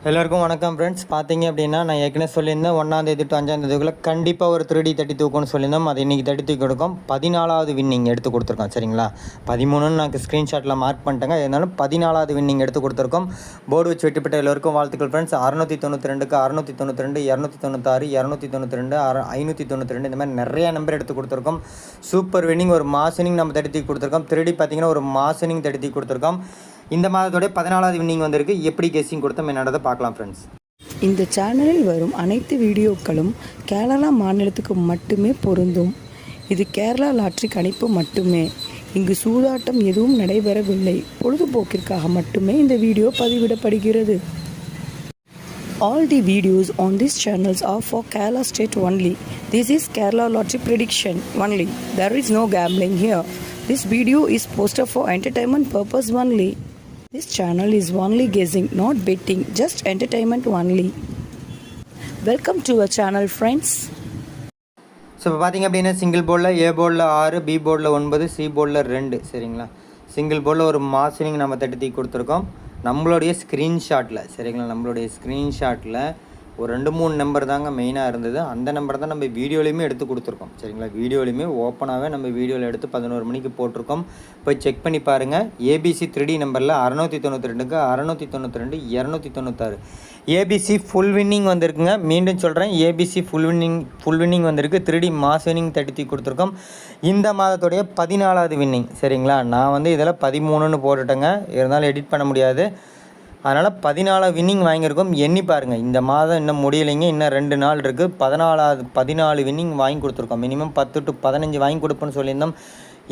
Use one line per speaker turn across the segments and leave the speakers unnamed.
எல்லோருக்கும் வணக்கம் ஃப்ரெண்ட்ஸ். பார்த்தீங்க அப்படின்னா நான் ஏற்கனவே சொல்லியிருந்தேன் 1ஆம் தேதி டு 5ஆம் தேதிக்குள்ளே கண்டிப்பாக ஒரு 3D தட்டி தூக்கணும்னு சொல்லியிருந்தோம். அது இன்றைக்கி தட்டி தூக்கி கொடுக்கும். 14வது வின்னிங் எடுத்து கொடுத்துருக்கோம். சரிங்களா, 13ன்னு நான் ஸ்க்ரீன்ஷாட்டில் மார்க் பண்ணிட்டேங்க. இருந்தாலும் 14வது வின்னிங் எடுத்து கொடுத்துருக்கோம். போர்டு வச்சு வெட்டிப்பட்ட எல்லோருக்கும் வாழ்த்துக்கள் ஃப்ரெண்ட்ஸ். 692க்கு 692, 296, 292, 592 இந்த மாதிரி நிறையா நம்பர் எடுத்து கொடுத்துருக்கோம். சூப்பர் வின்னிங், ஒரு மாஸ் வின்னிங் நம்ம தட்டி தூக்கி கொடுத்துருக்கோம். 3D பார்த்தீங்கன்னா ஒரு மாஸ் வின்னிங் தட்டி தூக்கி கொடுத்துருக்கோம். இந்த மாதத்தோடைய 14வது வின்னிங் வந்திருக்கு. எப்படி கெஸ்ஸிங் கொடுத்தோம் என்னன்றதை பார்க்கலாம் ஃப்ரெண்ட்ஸ்.
இந்த சேனலில் வரும் அனைத்து வீடியோக்களும் கேரளா மாநிலத்துக்கு மட்டுமே பொருந்தும். இது கேரளா லாட்ரி கணிப்பு மட்டுமே. இங்கு சூதாட்டம் எதுவும் நடைபெறவில்லை. பொழுதுபோக்கிற்காக மட்டுமே இந்த video பதிவிடப்படுகிறது. All the videos on these channels are for Kerala state only. This is Kerala lottery prediction only. There is no gambling here. This video is posted for entertainment purpose only. This channel is only guessing, not betting, just entertainment only. Welcome to our channel friends.
So இப்போ பார்த்தீங்க அப்படின்னா single போர்டில் ஏ போர்டில் 6, B போர்டில் 9, C போர்டில் 2. சரிங்களா, single போர்டில் ஒரு மார்னிங் நம்ம தட்டி கொடுத்துருக்கோம். நம்மளுடைய ஸ்க்ரீன்ஷாட்டில் சரிங்களா, நம்மளுடைய ஸ்க்ரீன்ஷாட்டில் ஒரு 2-3 நம்பர் தாங்க மெயினாக இருந்தது. அந்த நம்பர் தான் நம்ம வீடியோலையுமே எடுத்து கொடுத்துருக்கோம். சரிங்களா, வீடியோலையுமே ஓப்பனாகவே நம்ம வீடியோவில் எடுத்து 11 மணிக்கு போட்டிருக்கோம். போய் செக் பண்ணி பாருங்கள். ஏபிசி 3D நம்பரில் 692க்கு 692, 296 ஏபிசி ஃபுல் வின்னிங் வந்திருக்குங்க. மீண்டும் சொல்கிறேன், ஏபிசி ஃபுல் வின்னிங் வந்திருக்கு. 3D மாஸ் வின்னிங் தட்டி கொடுத்துருக்கோம். இந்த மாதத்துடைய 14வது வின்னிங். சரிங்களா, நான் இதில் 13ன்னு போட்டுட்டேங்க. இருந்தாலும் எடிட் பண்ண முடியாது. அதனால் 14 வின்னிங் வாங்கியிருக்கோம். எண்ணி பாருங்கள், இந்த மாதம் இன்னும் முடியலைங்க. இன்னும் 2 நாள் இருக்குது. 14 வின்னிங் வாங்கி கொடுத்துருக்கோம். மினிமம் 10 to 15 வாங்கி கொடுப்போன்னு சொல்லியிருந்தோம்.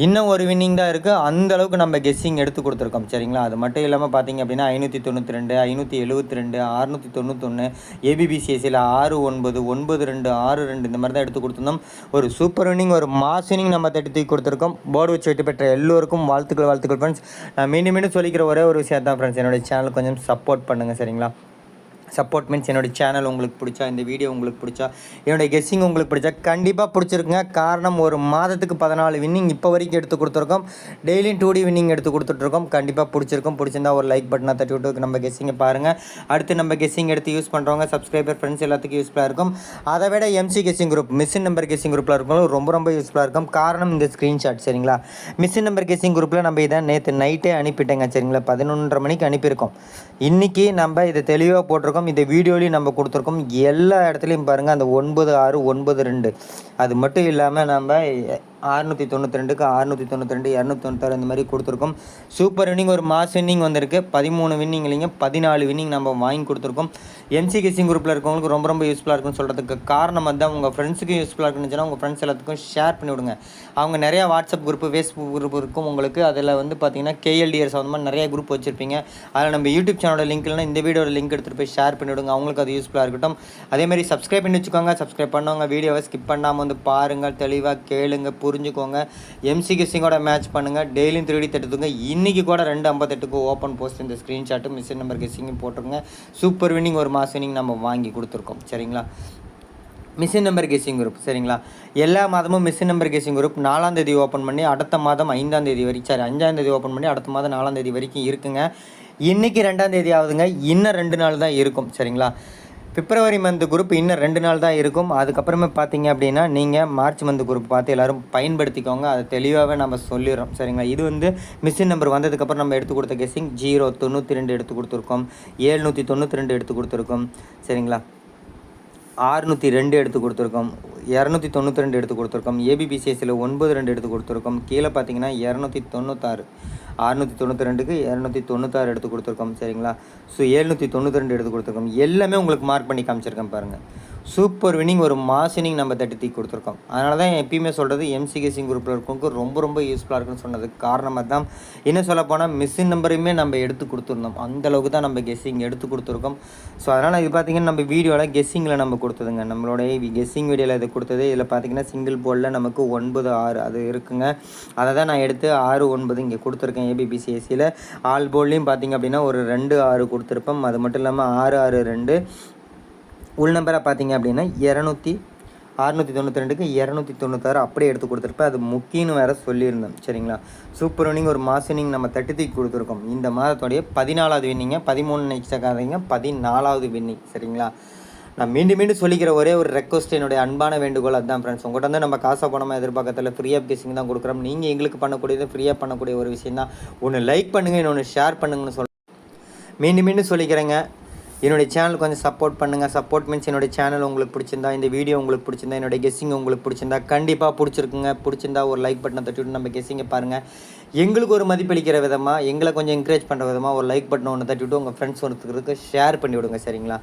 இன்னும் ஒரு வின்னிங் தான் இருக்குது. அந்தளவுக்கு நம்ம கெஸ்ஸிங் எடுத்து கொடுத்துருக்கோம். சரிங்களா, அது மட்டும் இல்லாமல் பார்த்தீங்க அப்படின்னா 592, 572, 691, ஏபிபிசிஎஸ்சியில் 6-9, 9-2, 6-2 இந்த மாதிரி தான் எடுத்து கொடுத்துருந்தோம். ஒரு சூப்பர் வின்னிங், ஒரு மாஸ் வின்னிங் நம்ம தட்டி கொடுத்துருக்கோம். போர்டு வச்சு வெற்றி பெற்ற எல்லோருக்கும் வாழ்த்துக்கள் ஃப்ரெண்ட்ஸ். நான் மீண்டும் சொல்லிக்கிற ஒரே ஒரு விஷயம் தான் ஃப்ரெண்ட்ஸ், என்னுடைய சேனல் கொஞ்சம் சப்போர்ட் பண்ணுங்கள். சரிங்களா, சப்போர்ட் மீன்ஸ் என்னோடய சேனல் உங்களுக்கு பிடிச்சா, இந்த வீடியோ உங்களுக்கு பிடிச்சா, என்னுடைய கெஸ்ஸிங் உங்களுக்கு பிடிச்சா கண்டிப்பாக பிடிச்சிருக்குங்க. காரணம், ஒரு மாதத்துக்கு 14 வின்னிங் இப்போ வரைக்கும் எடுத்து கொடுத்துருக்கோம். டெய்லியும் 2D வின்னிங் எடுத்து கொடுத்துட்ருக்கோம். கண்டிப்பாக பிடிச்சிருக்கும். பிடிச்சிருந்தா ஒரு லைக் பட்டனை தட்டி விட்டு நம்ம கெஸ்ஸிங்கை பாருங்கள். அடுத்து நம்ம கெஸ்ஸிங் எடுத்து யூஸ் பண்ணுறவங்க சப்ஸ்கிரைபர் ஃப்ரெண்ட்ஸ் எல்லாத்துக்கும் யூஸ்ஃபுல்லாக இருக்கும். அதை விட MC guessing group, missing number guessing குரூப்பில் இருக்கவங்களும் ரொம்ப யூஸ்ஃபுல்லாக இருக்கும். காரணம், இந்த ஸ்க்ரீன்ஷாட். சரிங்களா, மிஸ்ஸின் நம்பர் கெஸ்ஸிங் குரூப்பில் நம்ம இதை நேற்று நைட்டே அனுப்பிட்டேங்க. சரிங்களா, 11:30 மணிக்கு அனுப்பியிருக்கோம். இன்றைக்கி நம்ம இதை தெளிவாக போட்டிருக்கோம். இந்த வீடியோலையும் நம்ம கொடுத்துருக்கோம். எல்லா இடத்துலையும் பாருங்கள், அந்த 96, 92 அது மட்டும் இல்லாமல் நம்ம 692க்கு 692, 296 இந்த மாதிரி கொடுத்துருக்கோம். சூப்பர் வின்னிங், ஒரு மாஸ் வின்னிங் வந்திருக்கு. 13 வின்னிங் இல்லைங்க, 14 வின்னிங் நம்ம வாங்கி கொடுத்துருக்கோம். எம்சி கெஸ்ஸிங் குரூப்பில் இருக்கவங்களுக்கு ரொம்ப யூஸ்ஃபுல்லாக இருக்குன்னு சொல்கிறதுக்கு காரணம் தான், உங்கள் ஃப்ரெண்ட்ஸுக்கும் யூஸ்ஃபுல்லாக இருக்குன்னு உங்கள் ஃப்ரெண்ட்ஸ் எல்லாத்துக்கும் ஷேர் பண்ணி விடுங்க. அவங்க நிறையா வாட்ஸ்அப் குரூப்பு, ஃபேஸ்புக் குரூப் இருக்கும் உங்களுக்கு. அதில் பார்த்தீங்கன்னா கேஎல்டிஆர் சம்மந்தமாக நிறைய குரூப் வச்சுருப்பீங்க. அதில் நம்ம யூடியூப் சேனலோட லிங்க் இல்லைனா இந்த வீடியோட லிங்க் எடுத்துகிட்டு போய் ஷேர் பண்ணி விடுங்க. அவங்களுக்கு அது யூஸ்ஃபுல்லாக இருக்கட்டும். அதேமாதிரி சப்ஸ்கிரைப் பண்ணி வச்சுக்கோங்க. சப்ஸ்கிரைப் பண்ணவங்க வீடியோவை ஸ்கிப் பண்ணாமல் பாருங்கள், தெளிவாக கேளுங்க, புரிஞ்சுக்கோங்க. எம்சி கெஸ்ஸிங்கோட மேட்ச் பண்ணுங்கள். டெய்லியும் 3D தட்டுங்க. இன்றைக்கி கூட 2:58க்கு ஓப்பன் போஸ்ட் இந்த ஸ்க்ரீன்ஷாட்டு மிஸ்ஸின் நம்பர் கெஸ்ஸிங்கும் போட்டுருங்க. சூப்பர் வின்னிங், ஒரு மாஸ் வின்னிங் நம்ம வாங்கி கொடுத்துருக்கோம். சரிங்களா, மிஸ்ஸின் நம்பர் கெஸ்ஸிங் குரூப். சரிங்களா, எல்லா மாதமும் மிஸ்ஸின் நம்பர் கெஸ்ஸிங் குரூப் 4ஆம் தேதி ஓப்பன் பண்ணி அடுத்த மாதம் 5ஆம் தேதி வரைக்கும், 5ஆம் தேதி ஓப்பன் பண்ணி அடுத்த மாதம் 4ஆம் தேதி வரைக்கும் இருக்குங்க. இன்றைக்கி 2ஆம் தேதி ஆகுதுங்க. இன்னும் 2 நாள் தான் இருக்கும். சரிங்களா, பிப்ரவரி மந்த் குரூப் இன்னும் 2 நாள் தான் இருக்கும். அதுக்கப்புறமே பார்த்தீங்க அப்படின்னா நீங்கள் மார்ச் மந்த் குரூப் பார்த்து எல்லோரும் பயன்படுத்திக்கோங்க. அதை தெளிவாகவே நம்ம சொல்லிடுறோம். சரிங்களா, இது மிஸ்ஸின் நம்பர் வந்ததுக்கப்புறம் நம்ம எடுத்து கொடுத்த கெஸ்ஸிங் 092 எடுத்து கொடுத்துருக்கோம், 792 எடுத்து கொடுத்துருக்கோம். சரிங்களா, 602 எடுத்து கொடுத்துருக்கோம், 292 எடுத்து கொடுத்துருக்கோம். ஏபிபிசிஎஸ்சியில் 92 எடுத்து கொடுத்துருக்கோம். கீழே பார்த்தீங்கன்னா 296, 692க்கு 296 எடுத்து கொடுத்துருக்கோம். சரிங்களா, ஸோ 792 எடுத்து கொடுத்துருக்கோம். எல்லாமே உங்களுக்கு மார்க் பண்ணி காமிச்சிருக்கேன் பாருங்கள். சூப்பர் வின்னிங், ஒரு மாஸ் வின்னிங் நம்ம தட்டி கொடுத்துருக்கோம். அதனால தான் எப்பயுமே சொல்கிறது, எம்சி கெஸ்ஸிங் குரூப்பில் இருக்கவங்களுக்கு ரொம்ப யூஸ்ஃபுல்லாக இருக்குன்னு சொன்னதுக்கு காரணமாக தான். இன்னும் சொல்ல போனால் மிஸ்ஸின் நம்பரையுமே நம்ம எடுத்து கொடுத்துருந்தோம். அந்தளவுக்கு தான் நம்ம கெஸ்ஸிங் எடுத்து கொடுத்துருக்கோம். ஸோ அதனால் இது பார்த்திங்கன்னா நம்ம வீடியோவில் கெஸ்ஸிங்கில் நம்ம கொடுத்ததுங்க. நம்மளுடைய கெஸ்ஸிங் வீடியோவில் இது கொடுத்தது. இதில் பார்த்திங்கன்னா சிங்கிள் போர்டில் நமக்கு 9, 6 அது இருக்குங்க. அதை தான் நான் எடுத்து 6, 9 இங்கே கொடுத்துருக்கேன். ஏபிபிசிஎஸ்சியில் ஆல் போர்ட்லேயும் பார்த்திங்க அப்படின்னா ஒரு 2, 6 கொடுத்துருப்போம். அது மட்டும் இல்லாமல் 6, 6, 2 உள் நம்பராக பார்த்தீங்க அப்படின்னா 692க்கு 296 அப்படியே எடுத்து கொடுத்துருப்பேன். அது முக்கியன்னு வேறு சொல்லியிருந்தேன் சரிங்களா. சூப்பர் வின்னிங் ஒரு மாஸ் வின்னிங் நம்ம தட்டி கொடுத்துருக்கோம். இந்த மாதத்துடைய 14வது வின்னிங்க, 13 நெக்ஸ்டாகாதீங்க, 14வது வின்னிங் சரிங்களா. நான் மீண்டும் சொல்லிக்கிற ஒரே ஒரு ரெக்வஸ்ட், என்னுடைய அன்பான வேண்டுகோள் அதுதான் ஃப்ரெண்ட்ஸ். உங்கள்கிட்ட வந்து நம்ம காசை பணமாக எதிர்பார்க்கறதில்ல, ஃப்ரீயாக கெஸ்ஸிங் தான் கொடுக்குறோம். நீங்கள் எங்களுக்கு பண்ணக்கூடியது ஃப்ரீயாக பண்ணக்கூடிய ஒரு விஷயம் தான். ஒன்று லைக் பண்ணுங்கள், இன்னொன்று ஷேர் பண்ணுங்கன்னு மீண்டும் சொல்லிக்கிறேங்க. என்னுடைய சேனல் கொஞ்சம் சப்போர்ட் பண்ணுங்கள். சப்போர்ட் மீன்ஸ் என்னுடைய சேனல் உங்களுக்கு பிடிச்சிருந்தா, இந்த வீடியோ உங்களுக்கு பிடிச்சிருந்தா, என்னுடைய கெஸ்ஸிங் உங்களுக்கு பிடிச்சிருந்தா கண்டிப்பாக பிடிச்சிருந்தா ஒரு லைக் பட்டனை தட்டிவிட்டு நம்ம கெஸ்ஸிங்கை பாருங்கள். எங்களுக்கு ஒரு மதிப்பளிக்கிற விதமாக, எங்களை கொஞ்சம் என்கரேஜ் பண்ணுற விதமாக ஒரு லைக் பட்டன் ஒன்று தட்டிவிட்டு உங்கள் ஃப்ரெண்ட்ஸ் ஒருத்தருக்கு ஷேர் பண்ணி விடுங்க சரிங்களா.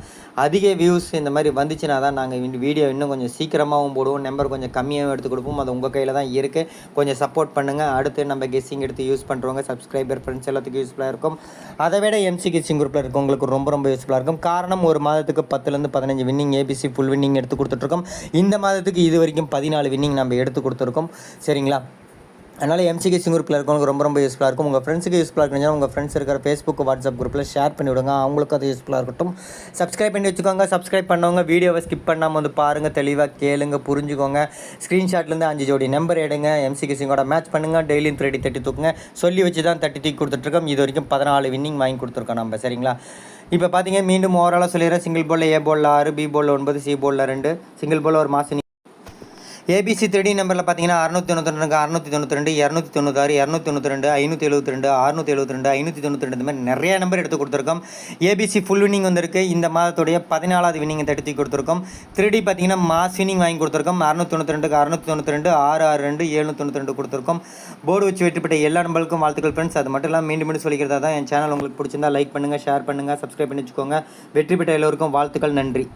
அதிக வியூஸ் இந்த மாதிரி வந்துச்சுன்னா தான் நாங்கள் இந்த வீடியோ இன்னும் கொஞ்சம் சீக்கிரமாகவும் போடுவோம், நம்பர் கொஞ்சம் கம்மியாகவும் எடுத்து கொடுப்போம். அது உங்கள் கையில் தான் இருக்குது. கொஞ்சம் சப்போர்ட் பண்ணுங்கள். அடுத்து நம்ம கெஸ்ஸிங் எடுத்து யூஸ் பண்ணுறவங்க சப்ஸ்கிரைபர் ஃப்ரெண்ட்ஸ் எல்லாத்துக்கும் யூஸ்ஃபுல்லாக இருக்கும். அதை விட எம்சி கெஸ்ஸிங் குரூப்பில் இருக்கவங்களுக்கு ரொம்ப யூஸ்ஃபுல்லாக இருக்கும். காரணம், ஒரு மாதத்துக்கு 10லேருந்து 15 வின்னிங் ஏபிசி ஃபுல் வின்னிங் எடுத்து கொடுத்துட்ருக்கோம். இந்த மாதத்துக்கு இது வரைக்கும் 14 வின்னிங் நம்ம எடுத்து கொடுத்துருக்கோம் சரிங்களா. அதனால் எம்சி கெஸ்ஸிங் குரூப்பில் இருக்கவங்களுக்கு ரொம்ப யூஸ்ஃபுல்லாக இருக்கும். உங்கள் ஃப்ரெண்ட்ஸுக்கு யூஸ்ஃபுல்லாக இருக்குன்னா உங்கள் ஃப்ரெண்ட்ஸ் இருக்கிற ஃபேஸ்புக் வாட்ஸ்அப் குரூப்பில் ஷேர் பண்ணி விடுங்க, அவங்களுக்கு அது யூஸ்ஃபுல்லாக இருக்கட்டும். சப்ஸ்கிரைப் பண்ணி வச்சுக்கோங்க. சப்ஸ்கிரைப் பண்ணவங்க வீடியோவை ஸ்கிப் பண்ணாமல் வந்து பாருங்கள், தெளிவாக கேளுங்க, புரிஞ்சுக்கோங்க. ஸ்க்ரீன்ஷாட்லேருந்து 5 ஜோடி நம்பர் எடுங்க, எம்சி கெஸ்ஸிங்கோட மேட்ச் பண்ணுங்கள். டெய்லியும் 3 தட்டி தூக்குங்க. சொல்லி வச்சு தான் தட்டி கொடுத்துட்ருக்கோம். இது வரைக்கும் 14 வின்னிங் வாங்கி கொடுத்துருக்கோம் நம்ம சரிங்களா. இப்போ பார்த்தீங்க, மீண்டும் ஓவராலாக சொல்லிடுறேன். சிங்கிள் போலில் ஏ போலில் 6, பி போலில் 9, சி போலில் 2, சிங்கிள் போலில் ஒரு மாஸ் ஏபிசி 3D நம்பரில் பார்த்தீங்கன்னா 692, 692, 296, 292, 572, 672, 592 இந்த மாதிரி நிறைய நம்பர் எடுத்து கொடுத்துருக்கோம். ஏபிசி ஃபுல் வின்னிங் வந்திருக்கு. இந்த மாதத்துடைய 14வது வின்னிங்கை தட்டி கொடுத்துருக்கோம். 3D பார்த்தீங்கன்னா மாஸ் வின்னிங் வாங்கி கொடுத்துருக்கோம். 692, 692, 662, 792 கொடுத்துருக்கோம். போர்டு வச்சு வெற்றிப்பட்ட எல்லா நம்பருக்கும் வாழ்த்துக்கள் ஃப்ரெண்ட்ஸ். அது மட்டும் இல்லாமல் மீண்டும் சொல்லிக்கிறதா தான், என் சேனல் உங்களுக்கு பிடிச்சிருந்தா லைக் பண்ணுங்கள், ஷேர் பண்ணுங்கள், சப்ஸ்கிரைப் பண்ணி வச்சுக்கோங்க. வெற்றி பெற்ற எல்லோருக்கும் வாழ்த்துக்கள். நன்றி.